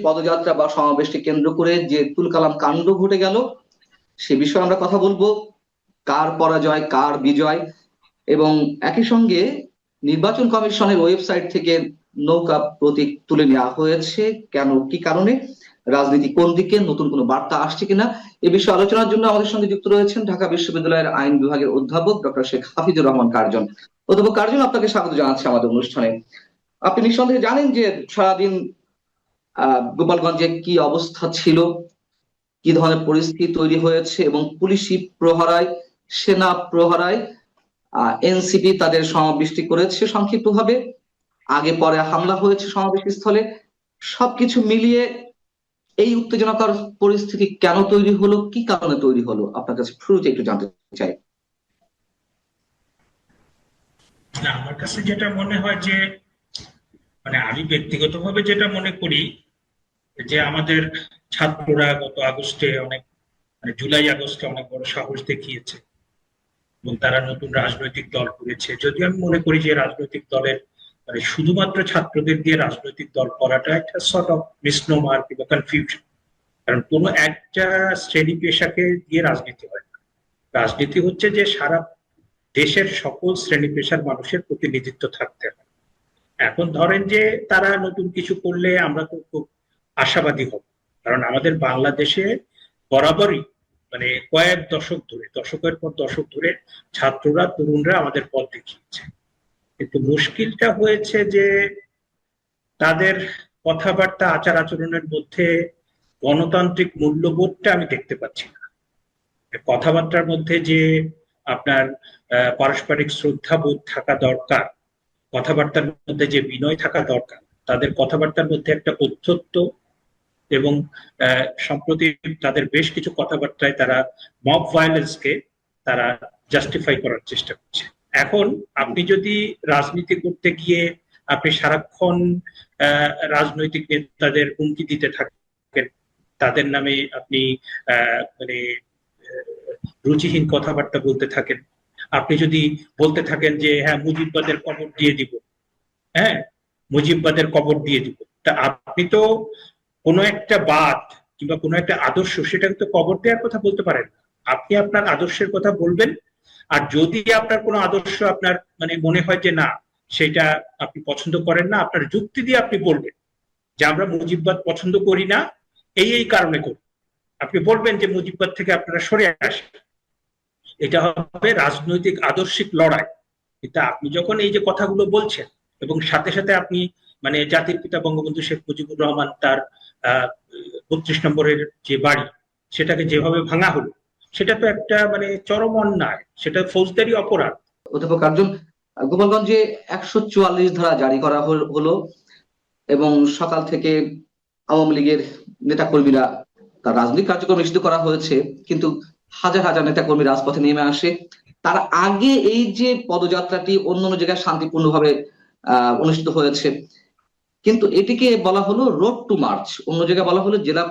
পদযাত্রা বা সমাবেশকে কেন্দ্র করে যে তুলকালাম কাণ্ড ঘটে গেল সে বিষয়ে আমরা কথা বলবো, কার পরাজয় কার বিজয়, এবং একই সঙ্গে নির্বাচন কমিশনের ওয়েবসাইট থেকে নৌকা প্রতীক তুলে নেওয়া হয়েছে কেন, কি কারণে, রাজনীতি কোন দিকে, নতুন কোনো বার্তা আসছে কিনা, এ বিষয়ে আলোচনার জন্য আমাদের সঙ্গে যুক্ত রয়েছেন ঢাকা বিশ্ববিদ্যালয়ের আইন বিভাগের অধ্যাপক ডক্টর শেখ হাফিজুর রহমান কার্জন। অধ্যাপক কার্জন, আপনাকে স্বাগত জানাচ্ছি আমাদের অনুষ্ঠানে। আপনি নিঃসন্দেহে জানেন যে সারাদিন গোপালগঞ্জে কি অবস্থা ছিল, কি ধরনের পরিস্থিতি তৈরি হয়েছে, এবং পুলিশি প্রহরায়, সেনা প্রহরায় এনসিপি তাদের সমাবেশটি করেছে সংক্ষিপ্তভাবে, আগে পরে হামলা হয়েছে সমাবেশ স্থলে। সবকিছু মিলিয়ে এই উত্তেজনাকর পরিস্থিতি কেন তৈরি হলো, কি কারণে তৈরি হলো, আপনার কাছে শুরুতে একটু জানতে চাই। আমার কাছে যেটা মনে হয় যে আমি ব্যক্তিগতভাবে যেটা মনে করি যে আমাদের ছাত্ররা গত আগস্টে অনেক জুলাই আগস্টে অনেক বড় সাহস দেখিয়েছে এবং তারা নতুন রাজনৈতিক দল করেছে। যদিও আমি মনে করি যে রাজনৈতিক দলের শুধুমাত্র ছাত্রদের দিয়ে রাজনৈতিক দল করাটা একটা সর্ট অফ মিসনোমার কিংবা কনফিউশন। কারণ কোনো একটা শ্রেণী পেশাকে দিয়ে রাজনীতি হয় না। রাজনীতি হচ্ছে যে সারা দেশের সকল শ্রেণী পেশার মানুষের প্রতিনিধিত্ব থাকতে হয়। এখন ধরেন যে তারা নতুন কিছু করলে আমরা তো খুব আশাবাদী হব, কারণ আমাদের বাংলাদেশে বরাবরই কয়েক দশক ধরে, দশকের পর দশক ধরে ছাত্ররা, তরুণরা আমাদের পথ দেখিয়েছে। কিন্তু মুশকিলটা হয়েছে যে তাদের কথাবার্তা, আচার আচরণের মধ্যে গণতান্ত্রিক মূল্যবোধটা আমি দেখতে পাচ্ছি না। কথাবার্তার মধ্যে যে আপনার পারস্পরিক শ্রদ্ধাবোধ থাকা দরকার, কথাবার্তার মধ্যে যে বিনয় থাকা দরকার, তাদের কথাবার্তার মধ্যে একটা ঔদ্ধত্য, এবং সম্প্রতি তাদের বেশ কিছু কথাবার্তায় তারা মব ভায়োলেন্সকে তারা জাস্টিফাই করার চেষ্টা করছে। এখন আপনি যদি রাজনীতি করতে গিয়ে আপনি সারাক্ষণ রাজনৈতিক নেতাদের হুমকি দিতে থাকেন, তাদের নামে আপনি রুচিহীন কথাবার্তা বলতে থাকেন, আপনি যদি বলতে থাকেন যে হ্যাঁ মুজিববাদের কবর দিয়ে দিব, হ্যাঁ মুজিববাদের কবর দিয়ে দিব, তা আপনি তো কোনো একটা বাদ কিংবা কোনো একটা আদর্শ, সেটাকে তো কবর দেওয়ার কথা বলতে পারেন না। আপনি আপনার আদর্শের কথা বলবেন, আর যদি আপনার কোনো আদর্শ আপনার মনে হয় যে না সেটা আপনি পছন্দ করেন না, আপনার যুক্তি দিয়ে আপনি বলবেন যে আমরা মুজিববাদ পছন্দ করি না, এই কারণে করি। আপনি বলবেন যে মুজিববাদ থেকে আপনারা সরে আসেন। এটা হবে রাজনৈতিক আদর্শিক লড়াই। কিন্তু আপনি যখন এই যে কথাগুলো বলছেন এবং সাথে সাথে আপনি জাতির পিতা বঙ্গবন্ধু শেখ মুজিবুর রহমান তার 32 নম্বরের যে বাড়ি, সেটাকে যেভাবে ভাঙা হলো, সেটা তো একটা চরম অন্যায়, সেটা ফৌজদারি অপরাধ। অধ্যাপক কার্জন, গোপালগঞ্জে 144 ধারা জারি করা হলো এবং সকাল থেকে আওয়ামী লীগের নেতাকর্মীরা তার রাজনৈতিক কার্যক্রম নিষিদ্ধ করা হয়েছে, কিন্তু হাজার হাজার নেতাকর্মী রাজপথে নেমে আসে। তার আগে এই যে পদযাত্রাটি অন্যান্য জায়গায় শান্তিপূর্ণভাবে অনুষ্ঠিত হয়েছে, কিন্তু এটিকে বলা হলো রোড টু মার্চ, অন্য জায়গায় বলা হলো জেলা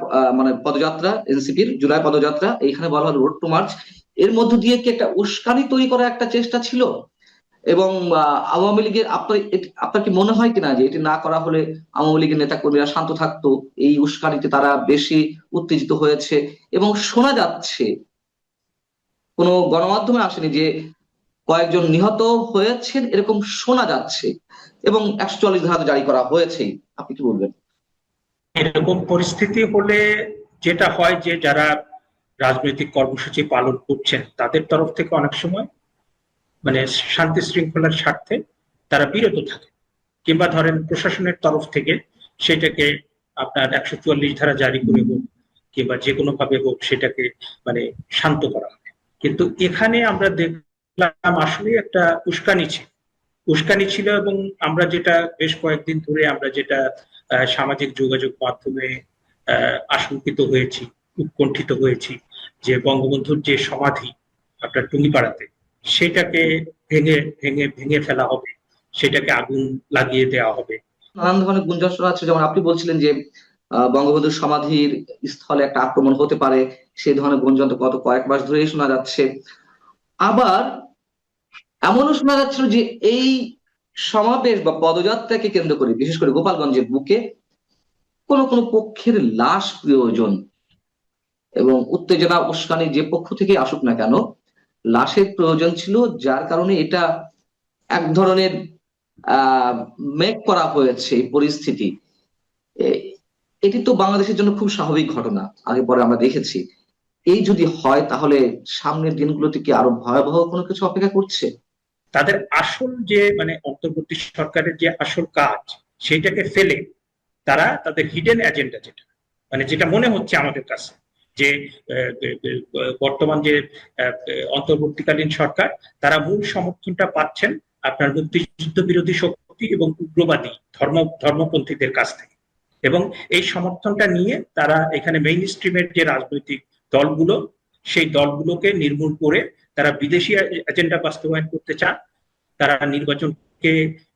পদযাত্রা, এনসিপির জুলাই পদযাত্রা, এইখানে বলা হলো রোড টু মার্চ। এর মধ্য দিয়ে কি একটা উস্কানি তৈরি করার একটা চেষ্টা ছিল? এবং আওয়ামী লীগের আপনার কি মনে হয় কিনা যে এটি না করা হলে আওয়ামী লীগের নেতা কর্মীরা শান্ত থাকতো, এই উস্কানিতে তারা বেশি উত্তেজিত হয়েছে? এবং শোনা যাচ্ছে, কোনো গণমাধ্যমে আসেনি, যে কয়েকজন নিহত হয়েছেন এরকম শোনা যাচ্ছে, এবং 144 ধারা জারি করা হয়েছে। আপনি কি বলবেন? এরকম পরিস্থিতি হলে যেটা হয় যে যারা রাজনৈতিক কর্মসূচি পালন করছেন তাদের তরফ থেকে অনেক সময় শান্তি শৃঙ্খলার স্বার্থে তারা বিরত থাকে, কিংবা ধরেন প্রশাসনের তরফ থেকে সেটাকে আপনার 144 ধারা জারি করে হোক কিংবা যে কোনো ভাবে হোক সেটাকে শান্ত করা হবে। কিন্তু এখানে আমরা দেখলাম আসলে একটা উস্কানি ছিল, এবং আমরা যেটা বেশ কয়েকদিন ধরে আমরা যেটা সামাজিক যোগাযোগ মাধ্যমে আশঙ্কিত হয়েছি, উৎকণ্ঠিত হয়েছি, যে বঙ্গবন্ধুর যে সমাধি আপনার টুঙ্গিপাড়াতে, সেটাকে ভেঙে ভেঙে ভেঙে ফেলা হবে, সেটাকে আগুন লাগিয়ে দেওয়া হবে। নানান ধরনের গুঞ্জন শোনা যাচ্ছে, যেমন আপনি বলছিলেন যে বঙ্গবন্ধুর সমাধির স্থলে একটা আক্রমণ হতে পারে, সেই ধরনের গুঞ্জন তো গত কয়েক মাস ধরেই শোনা যাচ্ছে। আবার এমনও শোনা যাচ্ছিল যে এই সমাবেশ বা পদযাত্রাকে কেন্দ্র করে, বিশেষ করে গোপালগঞ্জের বুকে কোনো কোনো পক্ষের লাশ প্রয়োজন, এবং উত্তেজনা উস্কানি যে পক্ষ থেকে আসুক না কেন লাশের প্রয়োজন ছিল, যার কারণে এটা এক ধরনের মেক করা হয়েছে এই পরিস্থিতি। এ- এটি তো বাংলাদেশের জন্য খুব স্বাভাবিক ঘটনা, আগে পরে আমরা দেখেছি। এই যদি হয় তাহলে সামনের দিনগুলোতে কি আরো ভয়াবহ কোনো কিছু অপেক্ষা করছে? তাদের আসল যে অন্তর্বর্তী সরকারের যে আসল কাজ সেইটাকে ফেলে তারা তাদের হিডেন এজেন্ডা, যেটা যেটা মনে হচ্ছে আমাদের কাছে যে বর্তমান যে অন্তর্বর্তীকালীন সরকার, তারা মূল সমর্থনটা পাচ্ছেন আপনার মুক্তিযুদ্ধ বিরোধী শক্তি এবং উগ্রবাদী ধর্মপন্থীদের কাছ থেকে। এবং এই সমর্থনটা নিয়ে তারা এখানে মেইন স্ট্রিমের যে রাজনৈতিক দলগুলো, সেই দলগুলোকে নির্মূল করে তারা বিদেশি এজেন্ডা বাস্তবায়ন করতে চান, তারা নির্বাচনকে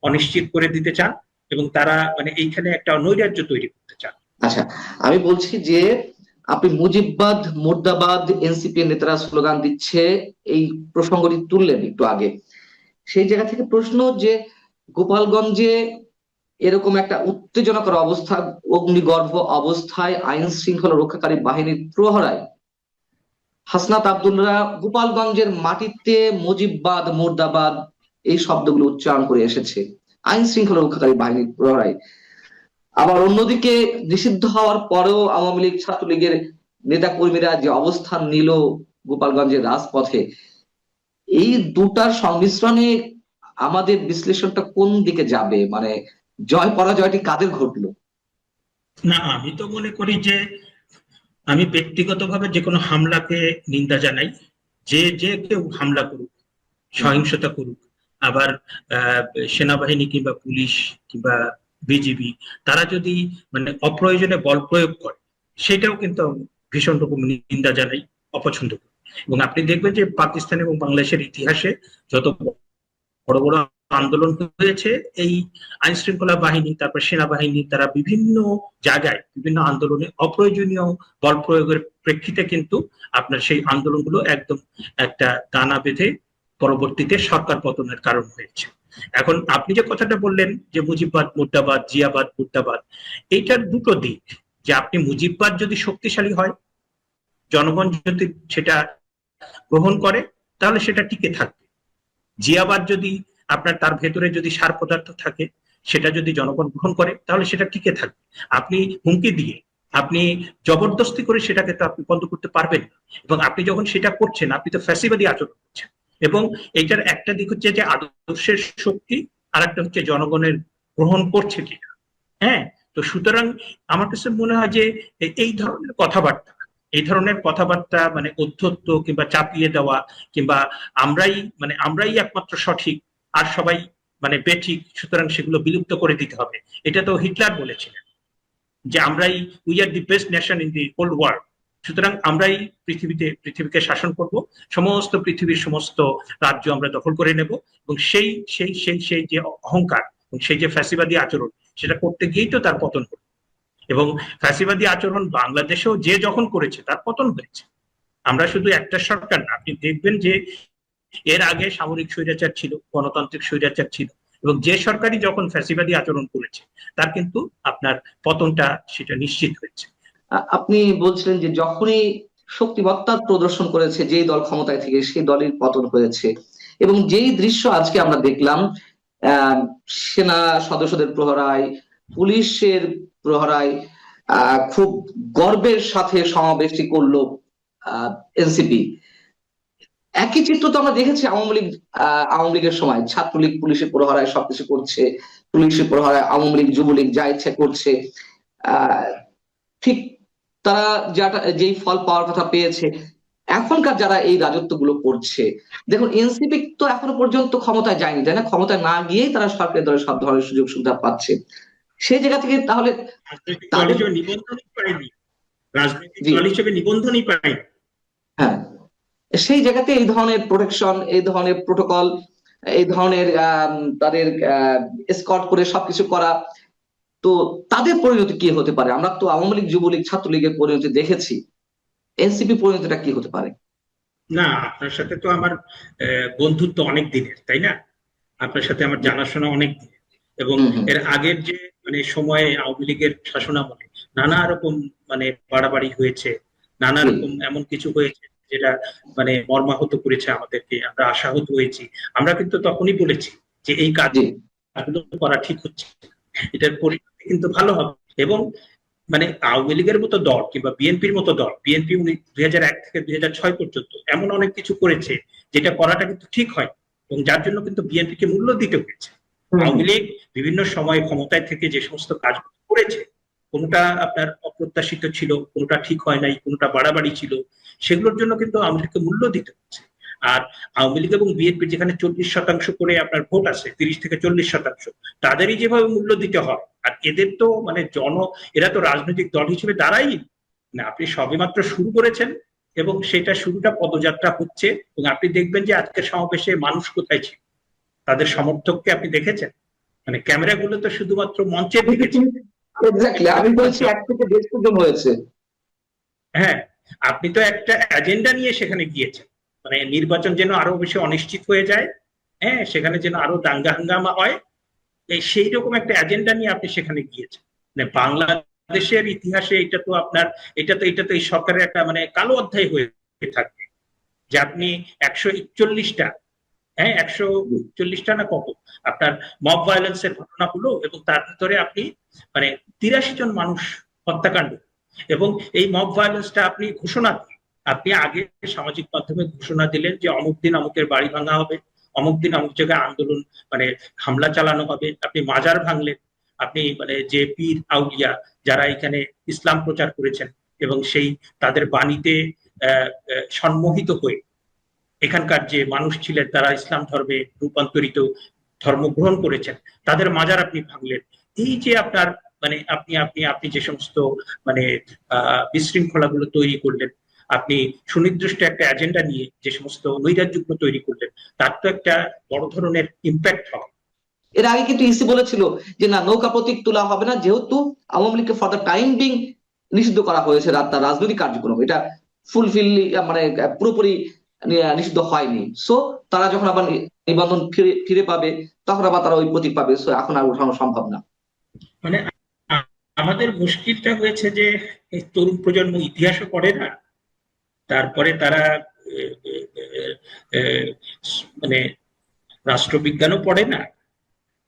অনিশ্চিত করে দিতে চান, এবং তারা এইখানে একটা নৈরাজ্য তৈরি করতে চান। আচ্ছা, আমি বলছি যে আপনি মুজিববাদ মুর্দাবাদ এনসিপি নেতারা স্লোগান দিচ্ছে, এই প্রসঙ্গটি তুললেন একটু আগে। সেই জায়গা থেকে প্রশ্ন যে গোপালগঞ্জে এরকম একটা উত্তেজনাকর অবস্থা, অগ্নিগর্ভ অবস্থায় আইন শৃঙ্খলা রক্ষাকারী বাহিনীর প্রহরায় হাসনাত আব্দুল্লাহ গোপালগঞ্জের মাটিতে মুজিববাদ মুর্দাবাদ এই শব্দগুলো উচ্চারণ করে এসেছে আইন শৃঙ্খলা রক্ষাকারী বাহিনীর প্রহরায়। আবার অন্যদিকে নিষিদ্ধ হওয়ার পরেও আওয়ামী লীগ ছাত্রলীগের নেতা কর্মীরা যে অবস্থান নিল গোপালগঞ্জের রাজপথে, এই দুটার সংমিশ্রণে আমাদের বিশ্লেষণটা কোন দিকে যাবে? মানে জয় পরাজয়টি কাদের ঘটলো? না, আমি তো মনে করি যে আমি ব্যক্তিগতভাবে যে কোনো হামলাকে নিন্দা জানাই। যে যে কেউ হামলা করুক, সহিংসতা করুক, আবার সেনাবাহিনী কিংবা পুলিশ কিংবা বিজিবি, তারা যদি অপ্রয়োজনে বল প্রয়োগ করে, সেটাও কিন্তু ভীষণ রকম নিন্দা জানাই, অপছন্দ করি। এবং আপনি দেখবেন যে পাকিস্তান এবং বাংলাদেশের ইতিহাসে যত বড় বড় আন্দোলন হয়েছে, এই আইন শৃঙ্খলা বাহিনী, তারপর সেনাবাহিনী, তারা বিভিন্ন জায়গায় বিভিন্ন আন্দোলনে অপ্রয়োজনীয় বল প্রয়োগের প্রেক্ষিতে কিন্তু আপনার সেই আন্দোলনগুলো একদম একটা দানা বেঁধে পরবর্তীতে সরকার পতনের কারণ হয়েছে। এখন আপনি যে কথাটা বললেন যে মুজিববাদ মুর্দাবাদ, জিয়াবাদ মুর্দাবাদ, এইটার দুটো দিক। যে আপনি মুজিববাদ যদি শক্তিশালী হয়, জনগণ যদি সেটা গ্রহণ করে, তাহলে সেটা টিকে থাকবে। জিয়াবাদ যদি আপনার তার ভেতরে যদি সার পদার্থ থাকে, সেটা যদি জনগণ গ্রহণ করে, তাহলে সেটা টিকে থাকবে। আপনি হুমকি দিয়ে, আপনি জবরদস্তি করে সেটাকে তো আপনি বন্ধ করতে পারবেন না। এবং আপনি যখন সেটা করছেন, আপনি তো ফ্যাসিবাদী আচরণ করছেন। এবং এইটার একটা দিক হচ্ছে যে আদর্শের শক্তি, আর একটা হচ্ছে জনগণের গ্রহণ করছে কিনা। হ্যাঁ, তো সুতরাং আমার কাছে মনে হয় যে এই ধরনের কথাবার্তা, এই ধরনের কথাবার্তা অধ্যত্ব কিংবা চাপিয়ে দেওয়া, কিংবা আমরাই একমাত্র সঠিক আর সবাই বেঠিক, সুতরাং সেগুলো বিলুপ্ত করে দিতে হবে। এটা তো হিটলার বলেছিলেন যে we are the best nation in the whole world, সুতরাং আমরাই পৃথিবীকে শাসন করব, সমস্ত পৃথিবীর সমস্ত রাজ্য আমরা দখল করে নেব। এবং সেই সেই সেই সেই যে অহংকার এবং সেই যে ফ্যাসিবাদী আচরণ, সেটা করতে গিয়েই তো তার পতন হলো। এবং ফ্যাসিবাদী আচরণ বাংলাদেশেও যে যখন করেছে, তার পতন হয়েছে। আমরা শুধু একটা সরকার না, আপনি দেখবেন যে এর আগে সামরিক স্বৈরাচার ছিল, গণতান্ত্রিক স্বৈরাচার ছিল, এবং যে সরকারই যখন ফ্যাসিবাদী আচরণ করেছে, তার কিন্তু আপনার পতনটা সেটা নিশ্চিত হয়েছে। আপনি বলছিলেন যে যখনই শক্তিমত্তা প্রদর্শন করেছে যেই দল ক্ষমতায় থেকে, সেই দলের পতন হয়েছে। এবং যেই দৃশ্য আজকে আমরা দেখলাম, আহ সেনা সদস্যদের প্রহরায়, পুলিশের প্রহরায় খুব গর্বের সাথে সমাবেশটি করলো এনসিপি। একই চিত্র তো আমরা দেখেছি আওয়ামী লীগের সময়, ছাত্রলীগ পুলিশের প্রহরায় সবকিছু করছে, পুলিশের প্রহরায় আওয়ামী লীগ যুবলীগ যা ইচ্ছে করছে। আহ ঠিক তারা যেই ফল পাওয়ার কথা পেয়েছে। এখনকার যারা এই রাজত্ব গুলো করছে, দেখুন এনসিপি তো এখনো পর্যন্ত ক্ষমতায় যায়নি, তাই না? ক্ষমতায় না গিয়েই তারা সরকারি দলের সব ধরনের সুযোগ সুবিধা পাচ্ছে। সেই জায়গা থেকে তাহলে তাদের নিবন্ধনই পায়নি, রাজনৈতিক জি, দল হিসেবে নিবন্ধনই পায়নি। হ্যাঁ, সেই জায়গাতে এই ধরনের প্রোটেকশন, এই ধরনের প্রোটোকল, এই ধরনের তাদের এসকর্ট করে সবকিছু করা, তো তাদের পরিণতি কি হতে পারে? আমরা তো আওয়ামী লীগ যুবলীগ ছাত্রলীগের পরিণতি দেখেছি, এনসিপি পরিণতিটা কি হতে পারে? না, আপনার সাথে তো আমার বন্ধুত্ব অনেক দিনের, তাই না? আপনার সাথে আমার জি, জানাশোনা অনেক দিনের। এবং হম হম, এর আগের যে সময়ে আওয়ামী লীগের শাসনামলে নানা রকম মানে বাড়াবাড়ি হয়েছে, নানা জি রকম এমন কিছু হয়েছে যেটা মানে মর্মাহত করেছে আমাদেরকে, আমরা আশাহত হয়েছি। আমরা কিন্তু তখনই বলেছি যে এই জি কাজগুলো করা ঠিক হচ্ছে না, এটার পরিণতি কিন্তু ভালো হবে। এবং মানে আওয়ামী লীগের মতো দল কিংবা বিএনপির মতো দল, বিএনপি 2001 থেকে 2006 পর্যন্ত এমন অনেক কিছু করেছে যেটা করাটা কিন্তু ঠিক হয়, এবং যার জন্য কিন্তু বিএনপিকে মূল্য দিতে হয়েছে। হুম হুম। আওয়ামী লীগ বিভিন্ন সময় ক্ষমতায় থেকে যে সমস্ত কাজ করেছে, কোনটা আপনার অপ্রত্যাশিত ছিল, কোনটা ঠিক হয় নাই, কোনটা বাড়াবাড়ি ছিল, সেগুলোর জন্য কিন্তু আওয়ামী লীগকে মূল্য দিতে হচ্ছে। আর আওয়ামী লীগ এবং বিএনপি যেখানে 40% করে আপনার ভোট আছে, 30 থেকে 40%, তাদেরই যেভাবে মূল্য দিতে হয়। আর এদের তো মানে এরা তো রাজনৈতিক দল হিসেবে দাঁড়াই না, আপনি সবেমাত্র শুরু করেছেন এবং সেটা শুরুটা পদযাত্রা হচ্ছে। এবং আপনি দেখবেন যে আজকের সমাবেশে মানুষ কোথায় ছিল, তাদের সমর্থককে আপনি দেখেছেন? মানে ক্যামেরাগুলো তো শুধুমাত্র মঞ্চের দিকে ছিল। এক্স্যাক্টলি, আমি বলছি 1 থেকে 150 জন হয়েছে। হ্যাঁ, আপনি তো একটা এজেন্ডা নিয়ে সেখানে গিয়েছেন, মানে নির্বাচন যেন আরো বেশি অনিশ্চিত হয়ে যায়, হ্যাঁ, সেখানে যেন আরো দাঙ্গা হাঙ্গামা হয়, এই সেই রকম একটা এজেন্ডা নিয়ে আপনি সেখানে গিয়েছেন। মানে বাংলাদেশের ইতিহাসে এটা তো এই সরকারের একটা মানে কালো অধ্যায় হয়ে থাকবে, যে আপনি 141টা, হ্যাঁ 141টা না কত আপনার মব ভায়োলেন্সের ঘটনা হলো, এবং তার ভিতরে আপনি মানে 83 জন মানুষ হত্যাকাণ্ড। এবং এই মব ভায়োলেন্সটা আপনি ঘোষণা দিলেন, আপনি আগে সামাজিক মাধ্যমে ঘোষণা দিলেন যে অমুক দিন অমুকের বাড়ি ভাঙা হবে, অমুক দিন অমুক জায়গায় আন্দোলন মানে হামলা চালানো হবে, আপনি মাজার ভাঙলেন, আপনি মানে যে পীর আউলিয়া যারা এখানে ইসলাম প্রচার করেছেন এবং সেই তাদের বাণীতে সম্মোহিত হয়ে এখানকার যে মানুষ ছিলেন তারা ইসলাম ধর্মে রূপান্তরিত ধর্ম গ্রহণ করেছেন, তাদের মাজার আপনি ভাঙলেন। এই যে আপনার মানে আপনি আপনি আপনি যে সমস্ত মানে বিশৃঙ্খলাগুলো তৈরি করলেন, আপনি সুনির্দিষ্ট একটা এজেন্ডা নিয়ে যে সমস্ত নৈরাজ্যগুলো তৈরি করলেন, তার তো একটা বড় ধরনের ইম্প্যাক্ট হবে। এর আগে কিন্তু ইসি বলেছিল যে না, নৌকা প্রতীক তোলা হবে না, যেহেতু আওয়ামী লীগকে ফর দ্য টাইম বিং নিষিদ্ধ করা হয়েছে তার রাজনৈতিক কার্যক্রম, এটা ফুলফিল মানে পুরোপুরি নিষিদ্ধ হয়নি। সো তারা যখন আবার নিবন্ধন ফিরে ফিরে পাবে, তখন আবার তারা ওই প্রতীক পাবে। সো এখন আর ওঠানো সম্ভব না। মানে আমাদের মুশকিলটা হয়েছে যে এই তরুণ প্রজন্ম ইতিহাসও পড়ে না, তারপরে তারা মানে রাষ্ট্রবিজ্ঞানও পড়ে না,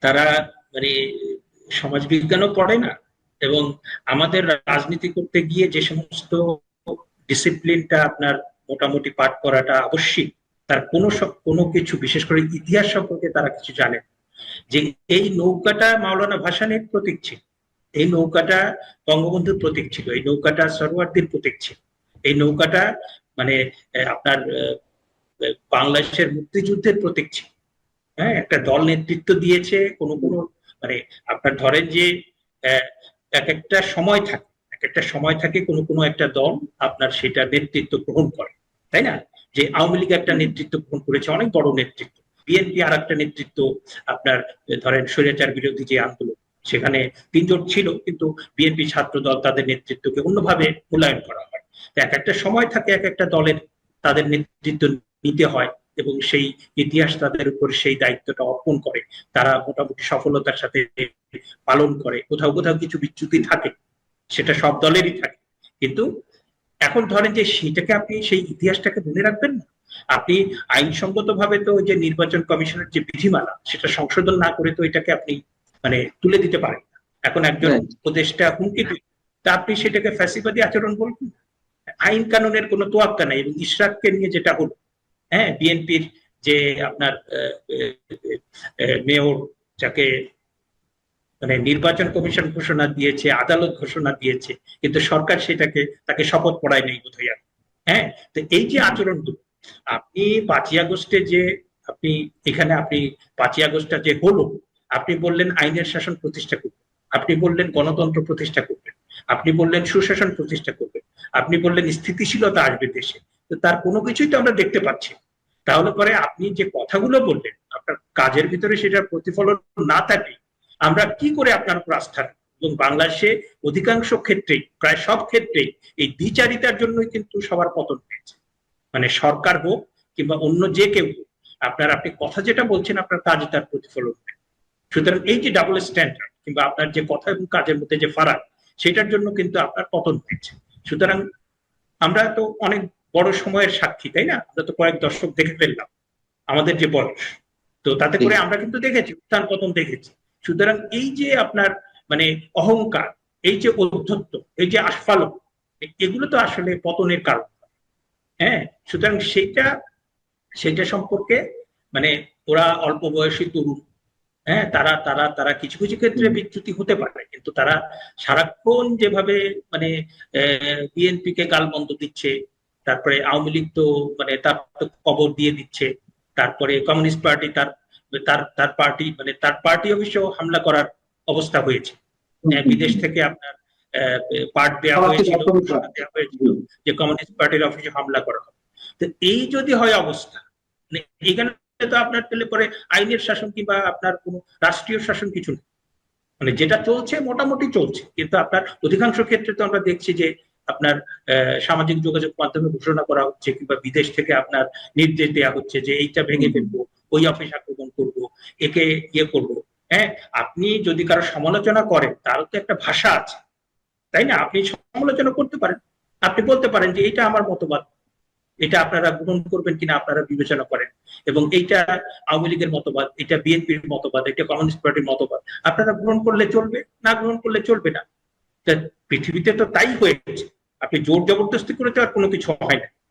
তারা মানে সমাজ বিজ্ঞানও পড়ে না। এবং আমাদের রাজনীতি করতে গিয়ে যে সমস্ত ডিসিপ্লিনটা আপনার মোটামুটি পাঠ করাটা আবশ্যিক, তার কোনো কিছু বিশেষ করে ইতিহাস সম্পর্কে তারা কিছু জানে না। যে এই নৌকাটা মাওলানা ভাসানীর প্রতীক ছিল, এই নৌকাটা বঙ্গবন্ধুর প্রতীক ছিল, এই নৌকাটা সরওয়ার্দীর প্রতীক ছিল, এই নৌকাটা মানে আপনার বাংলাদেশের মুক্তিযুদ্ধের প্রতীক ছিল। হ্যাঁ, একটা দল নেতৃত্ব দিয়েছে কোনো কোনো মানে আপনার ধরেন যে আহ, এক একটা সময় থাকে কোনো কোনো একটা দল আপনার সেটা নেতৃত্ব গ্রহণ করে, তাই না? যে আওয়ামী লীগ একটা নেতৃত্ব গ্রহণ করেছে, অনেক বড় নেতৃত্ব। বিএনপি আর একটা নেতৃত্ব আপনার ধরেন স্বৈরাচার বিরোধী যে আন্দোলন, সেখানে 3 জন ছিল, কিন্তু বিএনপি ছাত্র দল তাদের নেতৃত্বকে অন্যভাবে মূল্যায়ন করা হয়। এক একটা সময় থাকে এক একটা দলের তাদের নেতৃত্ব নিতে হয়, এবং সেই ইতিহাস তাদের উপর সেই দায়িত্বটা অর্পণ করে, তারা মোটামুটি সফলতার সাথে পালন করে। কোথাও কোথাও কিছু বিচ্যুতি থাকে, সেটা সব দলেরই থাকে, কিন্তু এখন ধরেন যে সেটাকে আপনি সেই ইতিহাসটাকে মনে রাখবেন না। আপনি আইনসঙ্গত ভাবে তো ওই যে নির্বাচন কমিশনের যে বিধিমালা সেটা সংশোধন না করে তো এটাকে আপনি মানে তুলে দিতে পারেন না। এখন একজন উপদেষ্টা হুমকি দিল, তা আপনি সেটাকে ফ্যাসিবাদী আচরণ বলবেন? আইন কানুনের কোনো তোয়াক্কা নাই। এবং ইশরাককে নিয়ে যেটা হলো, হ্যাঁ, বিএনপির যে আপনার মেয়র, যাকে মানে নির্বাচন কমিশন ঘোষণা দিয়েছে, আদালত ঘোষণা দিয়েছে, কিন্তু সরকার সেটাকে তাকে শপথ পড়ায় নেই বোধ হয়। হ্যাঁ, তো এই যে আচরণগুলো আপনি 5ই আগস্টে যে আপনি এখানে আপনি 5ই আগস্টটা যে হলো, আপনি বললেন আইনের শাসন প্রতিষ্ঠা করবেন, আপনি বললেন গণতন্ত্র প্রতিষ্ঠা করবেন, আপনি বললেন সুশাসন প্রতিষ্ঠা করবেন, আপনি বললেন স্থিতিশীলতা আসবে দেশে, তো তার কোনো কিছুই তো আমরা দেখতে পাচ্ছি। তাহলে পরে আপনি যে কথাগুলো বললেন আপনার কাজের ভিতরে সেটার প্রতিফলন না থাকে, আমরা কি করে আপনার উপর আস্থা রাখবো? এবং বাংলাদেশে অধিকাংশ ক্ষেত্রেই, প্রায় সব ক্ষেত্রেই এই দ্বিচারিতার জন্যই কিন্তু সবার পতন হয়েছে। মানে সরকার হোক কিংবা অন্য যে কেউ হোক, আপনি কথা যেটা বলছেন আপনার কাজে তার প্রতিফলন নেই। সুতরাং এই যে ডাবল স্ট্যান্ডার্ড কিংবা আপনার যে কথা এবং কাজের মধ্যে যে ফারাক, সেটার জন্য কিন্তু আপনার পতন হয়েছে। সুতরাং আমরা তো অনেক বড় সময়ের সাক্ষী, তাই না? আমরা তো কয়েক দশক দেখে ফেললাম আমাদের যে বয়স, তো তাতে করে আমরা কিন্তু দেখেছি উত্থান পতন দেখেছি। সুতরাং এই যে আপনার মানে অহংকার, এই যে ঔদ্ধত্য, এই যে আস্ফালন, এগুলো তো আসলে পতনের কারণ। হ্যাঁ, সুতরাং সেটা সম্পর্কে মানে ওরা অল্প বয়সী তরুণ, হ্যাঁ, তারা তারা তারা কিছু কিছু ক্ষেত্রে বিচ্যুতি হতে পারে, কিন্তু তারা সারাক্ষণ যেভাবে মানে বিএনপি কে গালমন্দ দিচ্ছে, তারপরে আওয়ামী লীগ তো মানে তার তো কবর দিয়ে দিচ্ছে, তারপরে কমিউনিস্ট পার্টি তার তার তার পার্টি মানে তার পার্টি অফিসেও হামলা করার অবস্থা হয়েছে। বিদেশ থেকে আপনার পার্ট দেওয়া হয়েছিল, দেওয়া হয়েছিল যে কমিউনিস্ট পার্টির অফিসে হামলা করা হবে। তো এই যদি হয় অবস্থা, মানে এখানে তো আপনার পেলে পরে আইনের শাসন কিংবা আপনার কোনো রাষ্ট্রীয় শাসন কিছু নেই, মানে যেটা চলছে মোটামুটি চলছে, কিন্তু আপনার অধিকাংশ ক্ষেত্রে তো আমরা দেখছি যে আপনার সামাজিক যোগাযোগ মাধ্যমে ঘোষণা করা হচ্ছে কিংবা বিদেশ থেকে আপনার নির্দেশ দেওয়া হচ্ছে যে এইটা ভেঙে ফেলবো, ওই অফিস আক্রমণ করবো, একে ইয়ে করবো। হ্যাঁ, আপনি যদি কারো সমালোচনা করেন তারও তো একটা ভাষা আছে, তাই না? আপনি সমালোচনা করতে পারেন, আপনি বলতে পারেন যে এটা আমার মতবাদ, এটা আপনারা গ্রহণ করবেন কিনা আপনারা বিবেচনা করেন, এবং এইটা আওয়ামী লীগের মতবাদ, এটা বিএনপির মতবাদ, এটা কমিউনিস্ট পার্টির মতবাদ, আপনারা গ্রহণ করলে চলবে, না গ্রহণ করলে চলবে না। পৃথিবীতে তো তাই হয়েছে, আপনি জোর জবরদস্তি করে তো আর কোনো কিছু হয় না।